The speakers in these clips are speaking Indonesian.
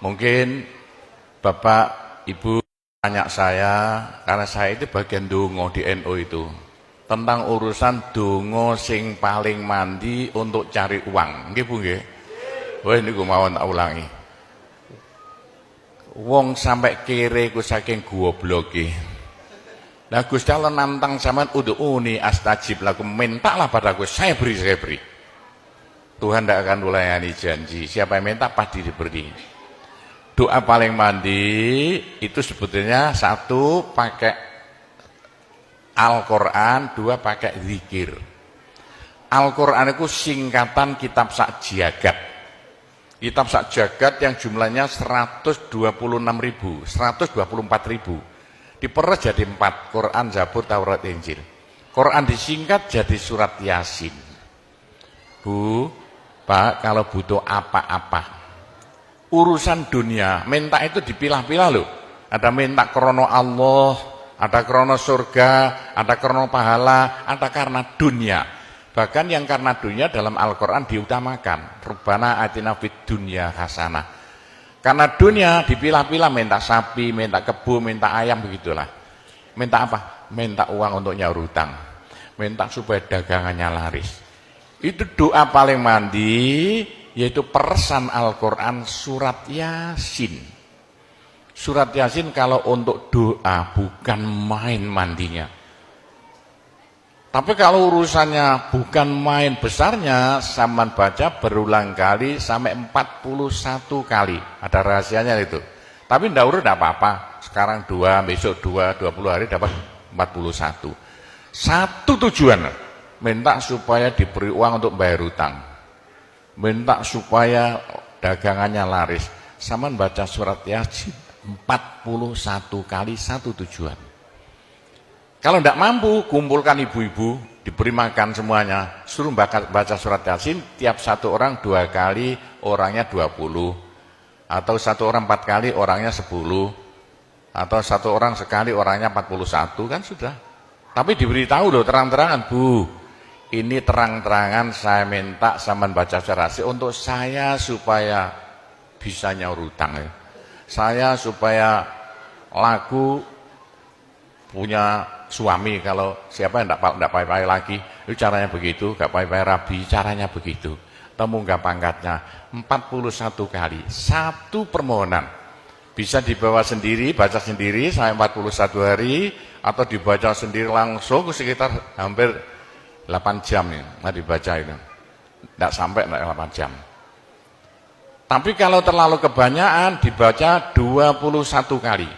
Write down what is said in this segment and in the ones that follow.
Mungkin Bapak, Ibu tanya saya, karena saya itu bagian dongo di NU itu, tentang urusan dongo sing paling mandi untuk cari uang. Nggih Bu nggih? Wah niku mawon tak ulangi. Wong sampai kere ku saking gobloke. Nah Gusti Allah nantang sampean ud'uni astajib lakum, mintalah padaku, saya beri, saya beri. Tuhan tidak akan melayani janji. Siapa yang minta pasti diberi. Doa paling mandi itu sebetulnya satu pakai Al-Quran, dua pakai zikir. Al-Quran itu singkatan kitab sak jagat. Kitab sak jagat yang jumlahnya 126.000, 124.000. Diperes jadi 4, Quran, Zabur, Taurat, Injil. Quran disingkat jadi surat Yasin. Bu, Pak, kalau butuh apa-apa, urusan dunia, minta itu dipilah-pilah loh. Ada minta krono Allah, ada krono surga, ada krono pahala, ada karena dunia. Bahkan yang karena dunia dalam Al-Quran diutamakan. Rabbana atina fid dunya hasanah. Karena dunia dipilah-pilah, minta sapi, minta kebo, minta ayam, begitulah. Minta apa? Minta uang untuk nyaur hutang. Minta supaya dagangannya laris. Itu doa paling mandi, yaitu peresan Al-Quran surat Yasin. Surat Yasin kalau untuk doa bukan main mandinya. Tapi kalau urusannya bukan main besarnya, saman baca berulang kali sampai 41 kali. Ada rahasianya itu. Tapi tidak urut tidak apa-apa. Sekarang 2, besok 2, 20 hari dapat 41. Satu tujuan, minta supaya diberi uang untuk bayar hutang. Minta supaya dagangannya laris. Saman baca surat Yasin 41 kali, satu tujuan. Kalau tidak mampu, kumpulkan ibu-ibu, diberi makan semuanya, suruh baca surat Yasin, tiap satu orang 2 kali, orangnya 20, atau satu orang 4 kali, orangnya 10, atau satu orang sekali, orangnya 41, kan sudah. Tapi diberitahu loh terang-terangan, Bu, ini terang-terangan saya minta sampean baca surat Yasin untuk saya supaya bisa nyaur hutang ya. Saya supaya laku punya suami, kalau siapa yang tidak payah-payah lagi, itu caranya begitu, gak payah-payah rabi, caranya begitu. Temu gak pangkatnya, 41 kali, satu permohonan. Bisa dibawa sendiri, baca sendiri sampai 41 hari, atau dibaca sendiri langsung sekitar hampir 8 jam ya, dibaca itu. Tidak sampai 8 jam. Tapi kalau terlalu kebanyakan, dibaca 21 kali.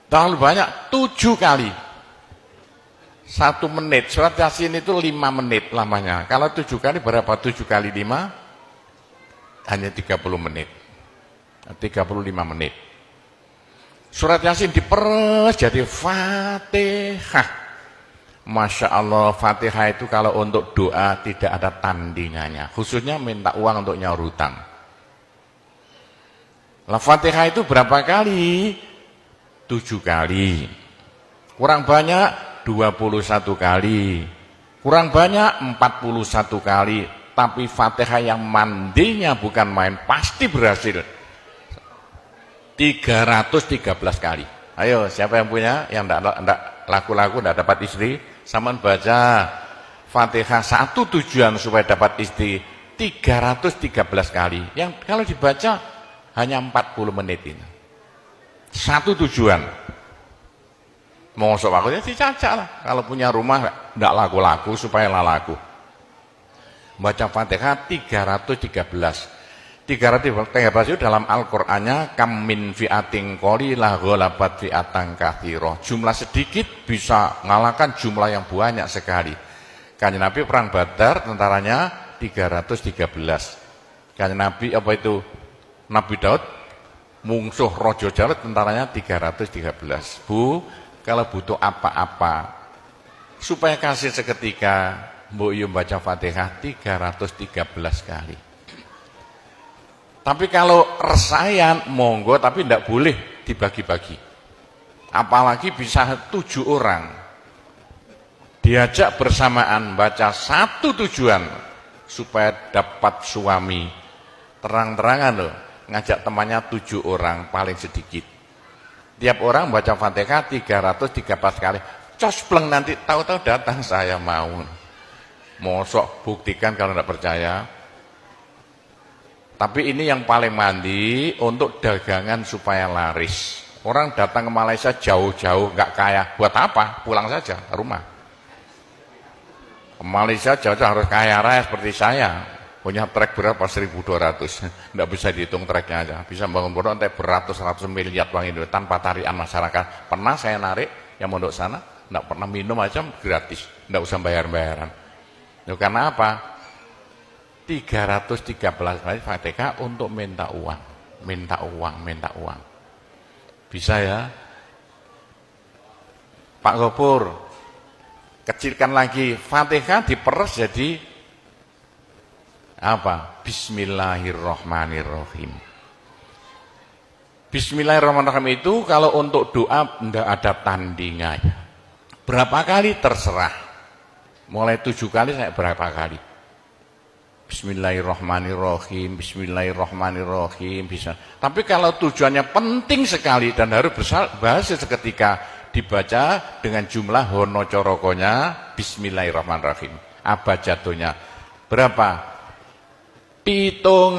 Terlalu banyak 7 kali 1 menit. Surat Yasin itu 5 menit lamanya. Kalau 7 kali berapa? 7 kali 5 hanya 30 menit, 35 menit. Surat Yasin diperes jadi Fatihah. Masya Allah, Fatihah itu kalau untuk doa tidak ada tandingannya, khususnya minta uang untuk nyaur hutang. Lah Fatihah itu berapa kali? 7 kali. Kurang banyak 21 kali. Kurang banyak 41 kali. Tapi Fatihah yang mandinya bukan main, pasti berhasil 313 kali. Ayo, siapa yang punya, yang enggak laku-laku, enggak dapat istri, saman baca Fatihah, satu tujuan supaya dapat istri 313 kali. Yang kalau dibaca hanya 40 menit ini. Satu tujuan. Mosok aku ya dicacak lah. Kalau punya rumah enggak laku-laku supaya laku. Baca Fatihah 313. 313 itu dalam Al-Qur'annya kam min fi'atin qalilah ghalabat fi'atan katsirah. Jumlah sedikit bisa mengalahkan jumlah yang banyak sekali. Kanjeng Nabi perang Badar tentaranya 313. Kanjeng Nabi apa itu? Nabi Daud mungsuh Raja Jalut tentaranya 313. Bu, kalau butuh apa-apa supaya kasih seketika, mbok yo baca Fatihah 313 kali. Tapi kalau resayan monggo, tapi tidak boleh dibagi-bagi. Apalagi bisa 7 orang diajak bersamaan baca satu tujuan supaya dapat suami. Terang-terangan loh. ngajak temannya 7 orang paling sedikit. Tiap orang baca Fatihah 313 kali. Cospleng nanti tahu-tahu datang saya mau. Mosok buktikan kalau tidak percaya. Tapi ini yang paling mandi untuk dagangan supaya laris. Orang datang ke Malaysia jauh-jauh nggak kaya, buat apa? Pulang saja ke rumah. Ke Malaysia jauh-jauh harus kaya raya seperti saya. Punya trek berapa? 1.200. Nggak bisa dihitung treknya aja. Bisa bangun pondok nanti beratus-ratus miliar uang Indonesia tanpa tarian masyarakat. Pernah saya narik yang mondok sana, nggak pernah minum aja gratis, nggak usah bayar-bayaran. Karena apa? 313 kali Fatihah untuk minta uang, minta uang, minta uang. Bisa ya? Pak Gopur, kecilkan lagi, Fatihah diperes jadi apa? Bismillahirrahmanirrahim. Bismillahirrahmanirrahim itu kalau untuk doa tidak ada tandingannya. Berapa kali terserah. Mulai 7 kali saya berapa kali. Bismillahirrahmanirrahim, Bismillahirrahmanirrahim bisa. Tapi kalau tujuannya penting sekali dan harus berhasil seketika dibaca dengan jumlah hono corokonya Bismillahirrahmanirrahim. Abjadnya berapa? 786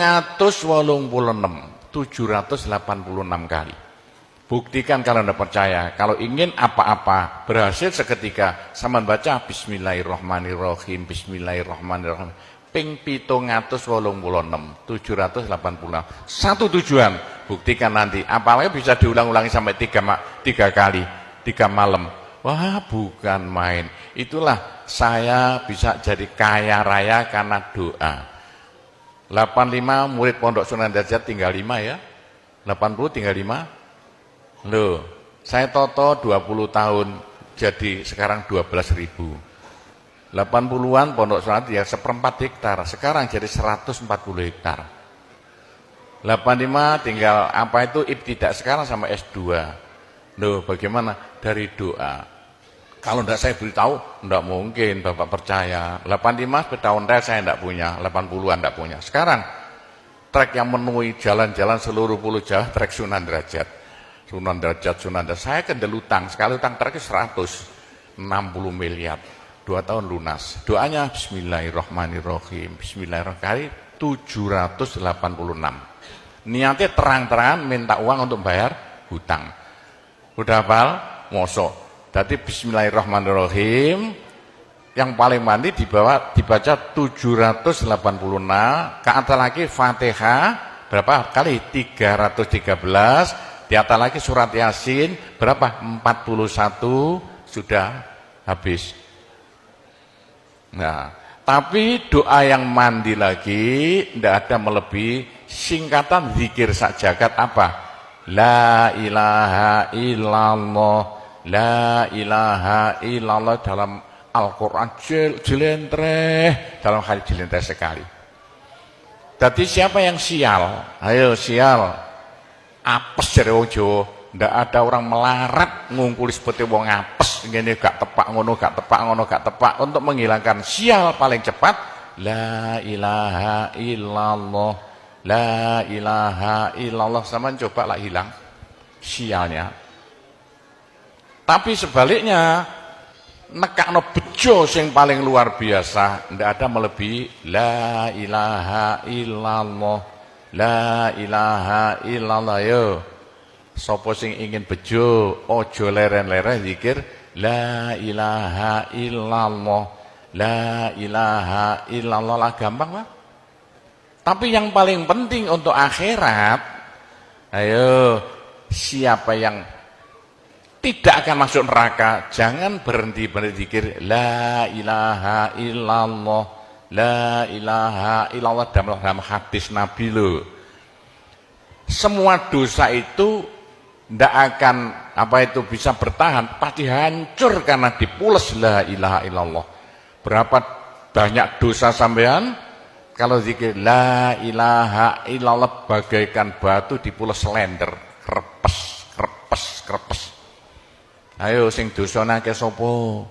kali. Buktikan kalau Anda percaya. Kalau ingin apa-apa berhasil seketika sama baca Bismillahirrahmanirrahim, Bismillahirrahmanirrahim. Ping 786 satu tujuan, buktikan nanti. Apalagi bisa diulang-ulangi sampai 3 kali, 3 malam. Wah, bukan main. Itulah saya bisa jadi kaya raya karena doa. 85 murid Pondok Sunan Derajat tinggal 5 ya. 80 tinggal 5. Loh, saya toto 20 tahun jadi sekarang 12.000. 80-an Pondok Sunan ya 1/4 hektar, sekarang jadi 140 hektar. 85 tinggal apa itu ibtidak sekarang sama S2. Loh, bagaimana? Dari doa. Kalau tidak saya beritahu, tidak mungkin Bapak percaya. 85 tahun saya tidak punya, 80-an tidak punya. Sekarang trek yang memenuhi jalan-jalan seluruh pulau Jawa trek Sunan Derajat. Sunan Derajat. Saya kendelutang, sekali utang treknya 160 miliar. 2 tahun lunas. Doanya Bismillahirrahmanirrahim. Bismillahirrahmanirrahim 786. Niatnya terang-terangan minta uang untuk bayar hutang. Udah hafal? Mosok. Jadi Bismillahirrahmanirrahim yang paling mandi dibaca 786, ke atas lagi Fatihah berapa kali? 313, di atas lagi surat Yasin berapa? 41, sudah habis. Nah, tapi doa yang mandi lagi tidak ada melebihi singkatan zikir sak jagat apa? La ilaha illallah, la ilaha illallah dalam Al-Quran jelentreh, dalam hadis jelentreh sekali. Jadi siapa yang sial? Ayo sial. Apes dari wong Jawa. Ndak ada orang melarat ngungkuli seperti wong apes ngene gak tepak ngono gak tepak ngono gak tepak. Untuk menghilangkan sial paling cepat la ilaha illallah, la ilaha illallah. Sama coba lah hilang sialnya. Tapi sebaliknya nekakno bejo sing paling luar biasa ndak ada melebihi la ilaha illallah, la ilaha illallah. Yo sapa sing ingin bejo ojo leren-leren zikir la ilaha illallah, la ilaha illallah lah, gampang lah. Tapi yang paling penting untuk akhirat, ayo siapa yang tidak akan masuk neraka jangan berhenti berzikir la ilaha illallah, la ilaha illallah dalam hadis Nabi loh. Semua dosa itu tidak akan bisa bertahan, pasti hancur karena dipules la ilaha illallah. Berapa banyak dosa sampean kalau zikir la ilaha illallah bagaikan batu dipules slender, krepes krepes krepes. Ayo sing dosane akeh sapa?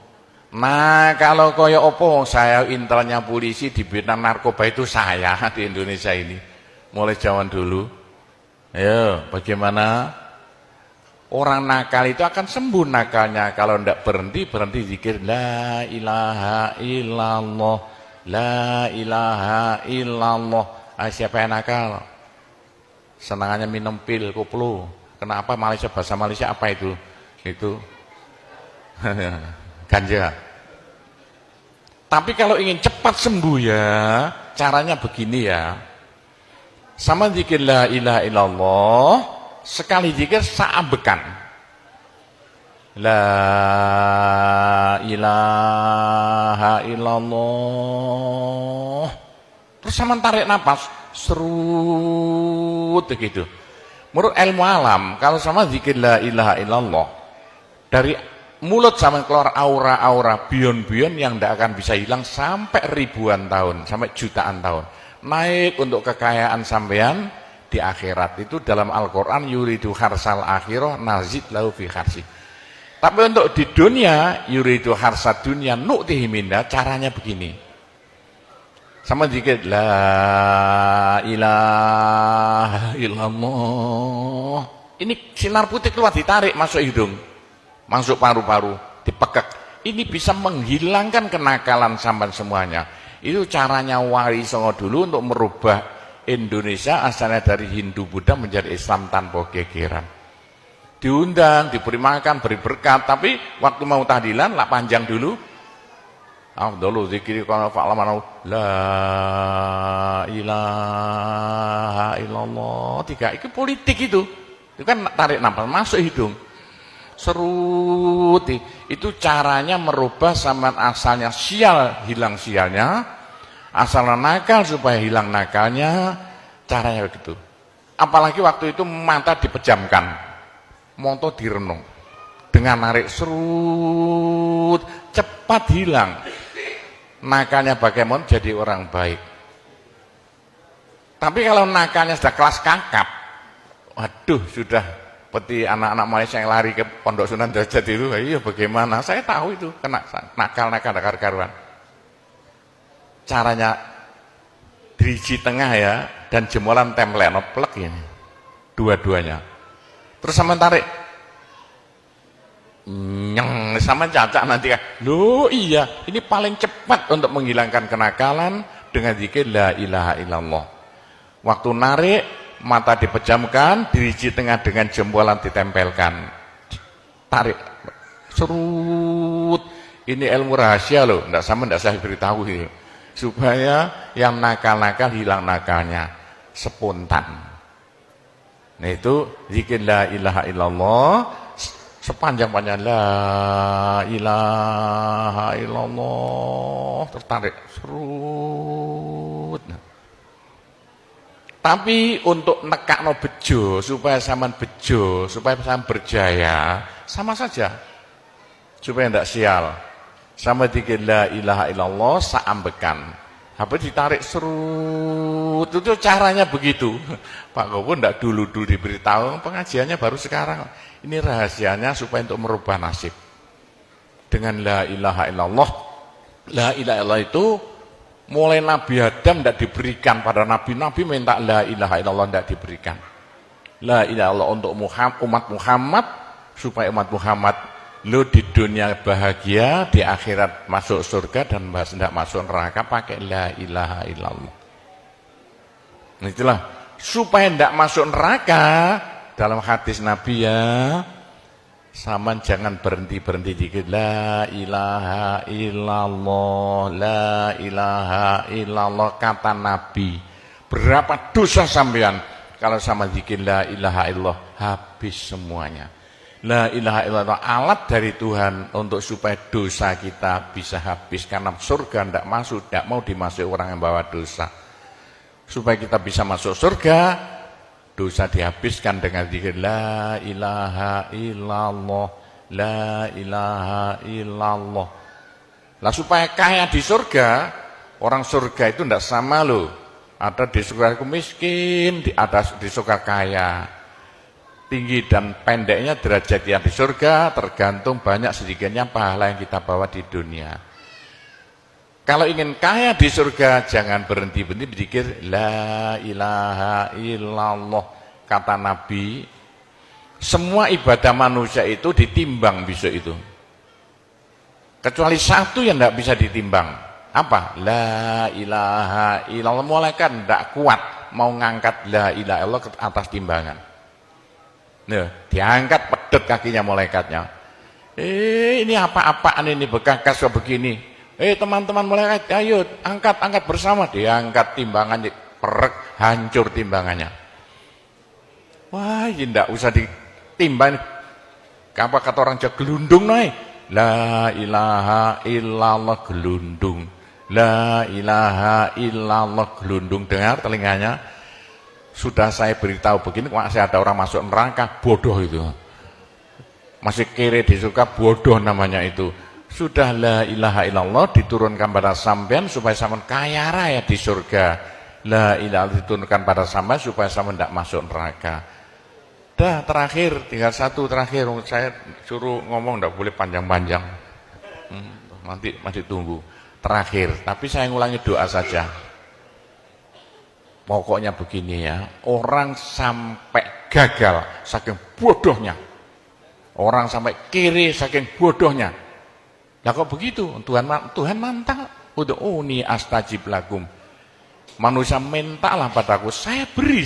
Nah, kalau kaya opo saya intelnya polisi di bidang narkoba itu saya di Indonesia ini mulai zaman dulu. Ayo, bagaimana? Orang nakal itu akan sembuh nakalnya kalau tidak berhenti zikir la ilaha illallah, la ilaha illallah. Siapa yang nakal? Senangannya minum pil, koplo. Kenapa Malaysia, bahasa Malaysia apa itu? Itu ganja. Tapi kalau ingin cepat sembuh ya, caranya begini ya. Sama zikir la ilaha illallah, sekali zikir saambekan. La ilaha illallah. Terus sama tarik napas, serut begitu. Menurut ilmu alam, kalau sama zikir la ilaha illallah, dari mulut sama keluar aura-aura bion-bion yang tidak akan bisa hilang sampai ribuan tahun, sampai jutaan tahun. Naik untuk kekayaan sampean di akhirat. Itu dalam Al-Quran, yuridu harsal akhirah nazid lahu fi harsi. Tapi untuk di dunia, yuridu harsad dunia nu'tihi minha, caranya begini. Sama dikit, la ilaha illallah. Ini sinar putih keluar, ditarik masuk hidung, masuk paru-paru, dipekek. Ini bisa menghilangkan kenakalan sampan semuanya. Itu caranya Wali Songo dulu untuk merubah Indonesia asalnya dari Hindu Buddha menjadi Islam tanpa gegeran. Diundang, diberi makan, beri berkat, tapi waktu mau tahlilan lah panjang dulu. Afdalu zikri kana fa'laman la ilaha illallah. Tiga itu politik itu. Itu kan tarik nafas masuk hidung. Serut. Itu caranya merubah sampean asalnya sial hilang sialnya, asalnya nakal supaya hilang nakalnya, caranya begitu. Apalagi waktu itu mata dipejamkan, monto direnung, dengan narik serut, cepat hilang. Nakalnya bagaimana jadi orang baik. Tapi kalau nakalnya sudah kelas kakap, waduh sudah seperti anak-anak Malaysia yang lari ke Pondok Sunan Derajat itu, iya bagaimana? Saya tahu itu kena nakal-nakal karuan. Caranya driji tengah ya, dan jemuran template plek ini, dua-duanya. Terus sama tarik, nyeng sama cacak nanti kan. Loh iya, ini paling cepat untuk menghilangkan kenakalan dengan zikir la ilaha illallah. Waktu narik, mata dipejamkan, diriji tengah dengan jempolan ditempelkan. Tarik, serut. Ini ilmu rahasia loh, enggak saya beritahu itu. Supaya yang nakal-nakal hilang nakalnya spontan. Nah itu zikir la ilaha illallah sepanjang-panjang la ilaha illallah, tertarik serut. Tapi untuk nekakno bejo supaya sampean bejo, supaya sampean berjaya, sama saja. Supaya tidak sial. Sama dikit la ilaha illallah saambekan. Habis ditarik serut. Itu caranya begitu. Pak Gowo tidak dulu diberitahu, pengajiannya baru sekarang. Ini rahasianya supaya untuk merubah nasib. Dengan la ilaha illallah. La ilaha illallah itu mulai Nabi Adam tidak diberikan pada nabi-nabi, minta la ilaha illallah tidak diberikan. La ilaha illallah untuk umat Muhammad, supaya umat Muhammad lo di dunia bahagia, di akhirat masuk surga, dan tidak masuk neraka pakai la ilaha illallah. Itulah supaya tidak masuk neraka. Dalam hadis Nabi ya, sama jangan berhenti dikit la ilaha illallah, la ilaha illallah, kata Nabi. Berapa dosa sampean kalau sama zikir la ilaha illallah, habis semuanya. La ilaha illallah alat dari Tuhan untuk supaya dosa kita bisa habis, karena surga tidak masuk, tidak mau dimasuki orang yang bawa dosa. Supaya kita bisa masuk surga, dosa dihabiskan dengan zikir la ilaha illallah, la ilaha illallah. Lah supaya kaya di surga, orang surga itu tidak sama loh. Ada di surga miskin, ada di surga kaya. Tinggi dan pendeknya derajat yang di surga tergantung banyak sedikitnya pahala yang kita bawa di dunia. Kalau ingin kaya di surga, jangan berhenti berzikir la ilaha illallah, kata Nabi, semua ibadah manusia itu ditimbang besok itu. Kecuali satu yang tidak bisa ditimbang. Apa? La ilaha illallah. Malaikat tidak kuat mau ngangkat la ilaha illallah ke atas timbangan. Nah, diangkat pedet kakinya malaikatnya. Ini apa-apaan ini bekas begini. Teman-teman malaikat, ayo angkat bersama. Diangkat timbangannya, perek, hancur timbangannya. Wah, ini tidak usah ditimbang. Apa kata orang Jawa, gelundung naik. La ilaha illallah gelundung. La ilaha illallah gelundung. Dengar telinganya. Sudah saya beritahu begini, masih ada orang masuk neraka, bodoh itu. Masih kere di surga, bodoh namanya itu. Sudah la ilaha illallah diturunkan pada sampean supaya sampean kaya raya di surga. La ilaha diturunkan pada sampean supaya sampean tidak masuk neraka. Dah terakhir, tinggal satu terakhir. Saya suruh ngomong tidak boleh panjang-panjang. Nanti masih tunggu. Terakhir, tapi saya ngulangi doa saja. Pokoknya begini ya, orang sampai gagal saking bodohnya. Orang sampai kiri saking bodohnya. Lah kok begitu? Tuhan mantap. Ud'uni astajib lakum. Manusia mintalah padaku, saya beri.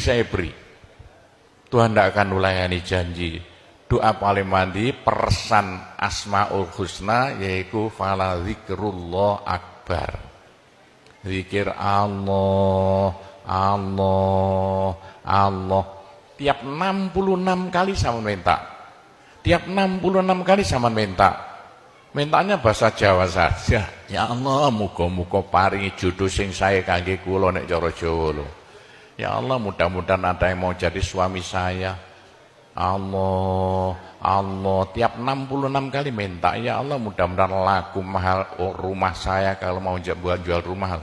Tuhan tidak akan melayani janji. Doa paling mandi persan Asmaul Husna yaitu fala zikrullah akbar. Zikir Allah, Allah, Allah. Tiap 66 kali sama minta. Tiap 66 kali sama minta. Mintanya bahasa Jawa saja. Ya Allah, muga-muga paringi jodoh sing sae kangge kula nek cara Jawa lho. Ya Allah, mudah-mudahan ada yang mau jadi suami saya. Allah, Allah, tiap 66 kali minta. Ya Allah, mudah-mudahan laku mahal rumah saya kalau mau jual rumah.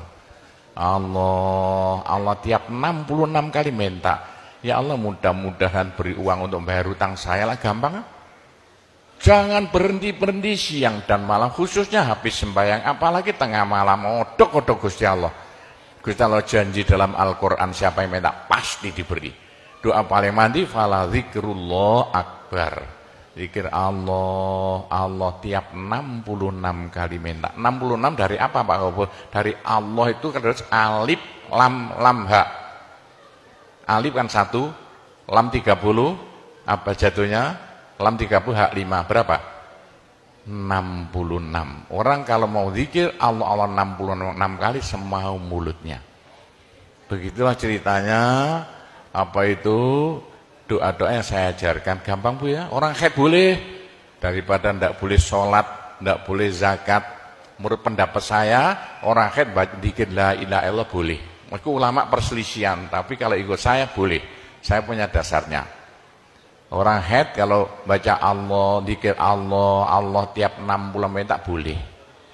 Allah, Allah, tiap 66 kali minta. Ya Allah, mudah-mudahan beri uang untuk bayar hutang saya lah, gampang. Jangan berhenti siang dan malam, khususnya habis sembahyang, apalagi tengah malam. Odok-odok Gusti Allah. Gusti Allah janji dalam Al-Quran, siapa yang minta pasti diberi. Doa paling mandi fala zikrullah akbar. Zikir Allah, Allah tiap 66 kali minta. 66 dari apa Pak Kobo? Dari Allah itu kan harus alif lam ha. Alif kan 1, lam 30, apa jatuhnya? Lam 30 hak 5, berapa? 66. Orang kalau mau zikir Allah 66 kali semau mulutnya. Begitulah ceritanya. Apa itu doa-doa yang saya ajarkan. Gampang Bu ya. Orang haid boleh. Daripada tidak boleh sholat, tidak boleh zakat. Menurut pendapat saya, orang haid zikir la ilaha illallah boleh. Itu ulama perselisihan, tapi kalau ikut saya boleh. Saya punya dasarnya. Orang haid kalau baca Allah, zikir Allah, Allah tiap 60 menit tak boleh.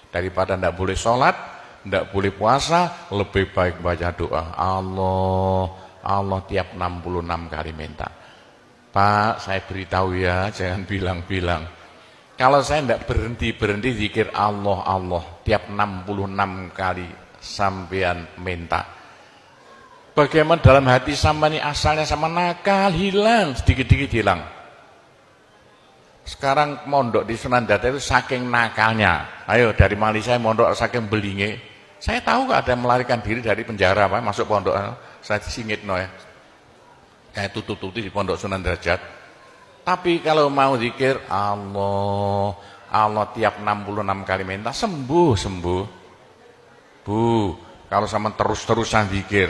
Daripada tidak boleh sholat, tidak boleh puasa, lebih baik baca doa Allah, Allah tiap 66 kali minta. Pak, saya beritahu ya, jangan bilang-bilang. Kalau saya tidak berhenti zikir Allah, Allah tiap 66 kali sampean minta. Bagaimana dalam hati sama ini asalnya sama nakal, hilang, sedikit-sedikit hilang. Sekarang mondok di Sunan Data itu saking nakalnya. Ayo dari Malaysia mondok saking belinge. Saya tahu gak ada yang melarikan diri dari penjara, Pak, masuk pondok. Saya singit no ya. Kayak tutup-tutup di pondok Sunan Derajat. Tapi kalau mau zikir Allah, Allah tiap 66 kali minta sembuh. Bu, kalau sama terus-terusan zikir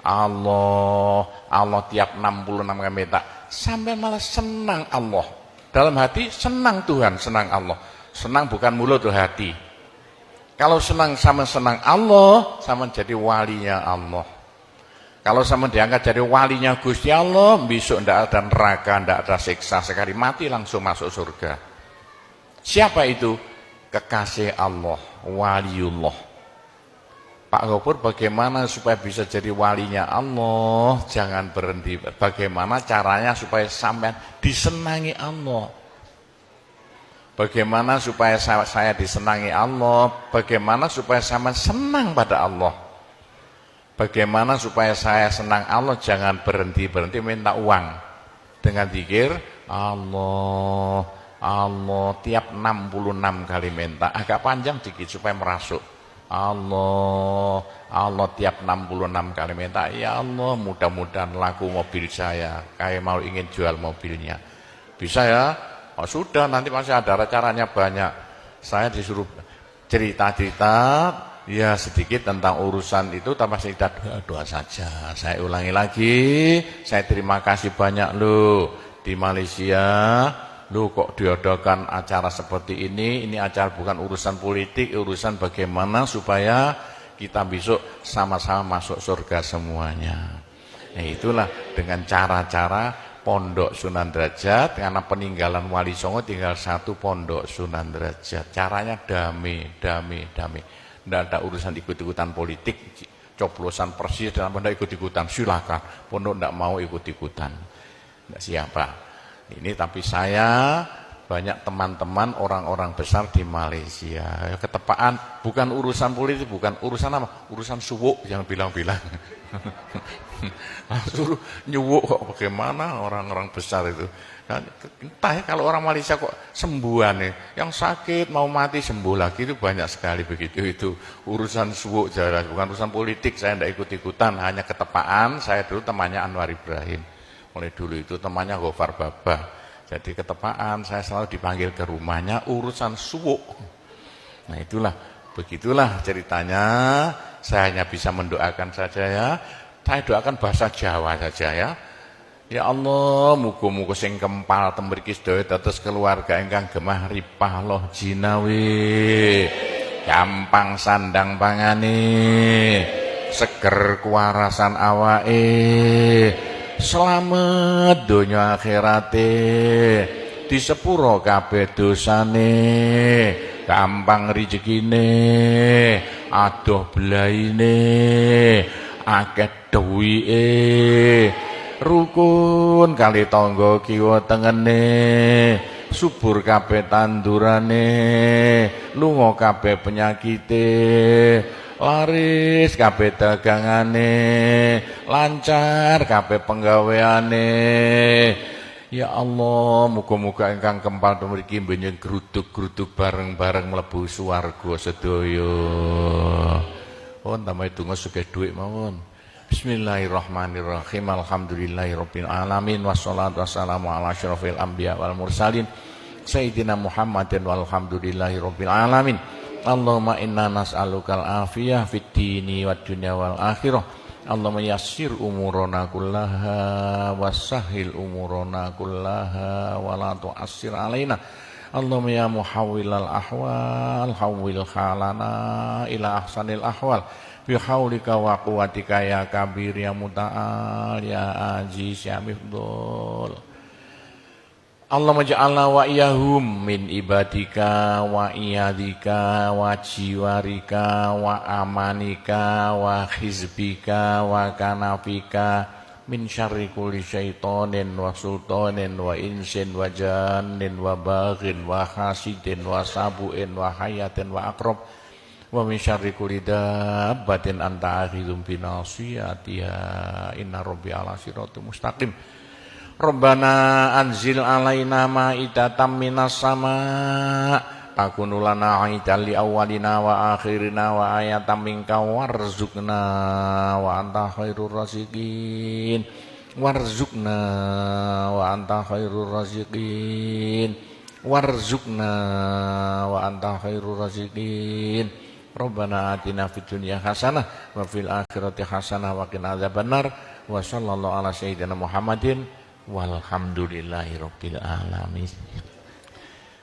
Allah, Allah tiap 66 kali minta, sampai malah senang Allah. Dalam hati senang Tuhan, senang Allah. Senang bukan mulut tuh hati. Kalau senang sama senang Allah, sama jadi walinya Allah. Kalau sama diangkat jadi walinya Gusti Allah, besok tidak ada neraka, tidak ada siksa, sekali mati langsung masuk surga. Siapa itu? Kekasih Allah, waliullah. Pak Gopur, bagaimana supaya bisa jadi walinya Allah? Jangan berhenti. Bagaimana caranya supaya sampai disenangi Allah? Bagaimana supaya saya disenangi Allah? Bagaimana supaya sama senang pada Allah? Bagaimana supaya saya senang Allah, jangan berhenti-berhenti minta uang. Dengan zikir Allah, Allah tiap 66 kali minta. Agak panjang dikit supaya merasuk. Allah, Allah tiap 66 kali minta. Ya Allah, mudah-mudahan laku mobil saya. Kayak mau ingin jual mobilnya. Bisa ya? Oh sudah, nanti masih ada caranya banyak. Saya disuruh cerita-cerita ya sedikit tentang urusan itu, tanpa cerita doa saja. Saya ulangi lagi, saya terima kasih banyak loh di Malaysia. Loh kok diadakan acara seperti ini acara bukan urusan politik, urusan bagaimana supaya kita besok sama-sama masuk surga semuanya. Nah itulah dengan cara-cara Pondok Sunan Derajat, karena peninggalan Wali Songo tinggal satu Pondok Sunan Derajat. Caranya damai. Tidak ada urusan ikut-ikutan politik, coblosan persis dalam pondok ikut-ikutan, silakan. Pondok tidak mau ikut-ikutan. Tidak siapa. Ini tapi saya banyak teman-teman orang-orang besar di Malaysia. Ketepaan bukan urusan politik, bukan urusan apa? Urusan suwuk yang bilang-bilang. Suruh nyuwuk kok bagaimana orang-orang besar itu. Entah ya, kalau orang Malaysia kok sembuhan nih, yang sakit mau mati sembuh lagi itu banyak sekali begitu. Itu urusan suwuk jelas, bukan urusan politik. Saya tidak ikut-ikutan, hanya ketepaan. Saya dulu temannya Anwar Ibrahim, mulai dulu itu temannya Gofar Babah. Jadi ketepaan saya selalu dipanggil ke rumahnya urusan suwuk. Nah itulah, begitulah ceritanya. Saya hanya bisa mendoakan saja ya. Saya doakan bahasa Jawa saja ya. Ya Allah, muga-muga sing kempal tembriki sedaya dados keluarga ingkang gemah ripah loh jinawi. Gampang sandang pangane, seger kuwarasan awake. Selamat donya akhirate, disepuro kabeh dosane, gampang rezekine, adoh belaine, akeh duwike, rukun kali tangga kiwa tengene, subur kabeh tandurane, lunga kabeh penyakite, laris kabeh dagangane, lancar kabeh penggaweane. Ya Allah, muga-muga ingkang kempal mriki mbenjing gruduk-gruduk bareng-bareng mlebu swarga sedaya. Pun tambahi donga sugih dhuwit mawon. Bismillahirrahmanirrahim. Alhamdulillahirabbil alamin wassalatu wassalamu ala asyrofil anbiya wal mursalin sayyidina Muhammadin walhamdulillahirabbil alamin. Allahumma inna nas'alukal afiyah fid dini wad dunya wal akhirah. Allahumma yassir umurana kullaha wassahhil umurana kullaha wa la tu'assir alaina. Allahumma ya muhawwilal ahwal hawwil halana ila ahsanil ahwal bihaulika wa quwwatika ya kabir ya muta'al ya aziz ya mifdul. Allahumma ja'alna wa iyahum min ibadika wa iyadika wa jiwarika wa amanika wa hizbika wa kanafika min syarri kulli syaitonin wa sultanin wa insin wa jannin wa baghin wa hasidin wa sabu'in wa hayatin wa akrab wa min syarri kulli dabbatin anta akhidhum binasiyatiha inna rabbi ala siratul mustaqim. Rabbana anzil alaina ma'idatan minas sama' takunu lana aidan li awwalina wa akhirina wa ayatan minka warzuqna wa anta khairur raziqin warzuqna wa anta khairur raziqin warzuqna wa anta khairur raziqin. Rabbana atina fid dunya hasanah wa fil akhirati hasanah wa qina adzabannar wa sallallahu ala sayyidina Muhammadin walhamdulillahirabbil alamin.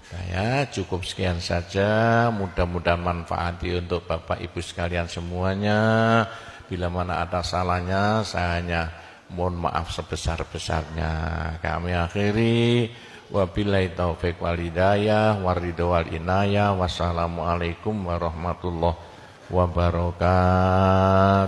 Saya cukup sekian saja, mudah-mudahan manfaati untuk Bapak Ibu sekalian semuanya. Bila mana ada salahnya, saya hanya mohon maaf sebesar-besarnya. Kami akhiri, wabillahi taufiq wal hidayah, waridho wal inayah, wassalamualaikum warahmatullahi wabarakatuh.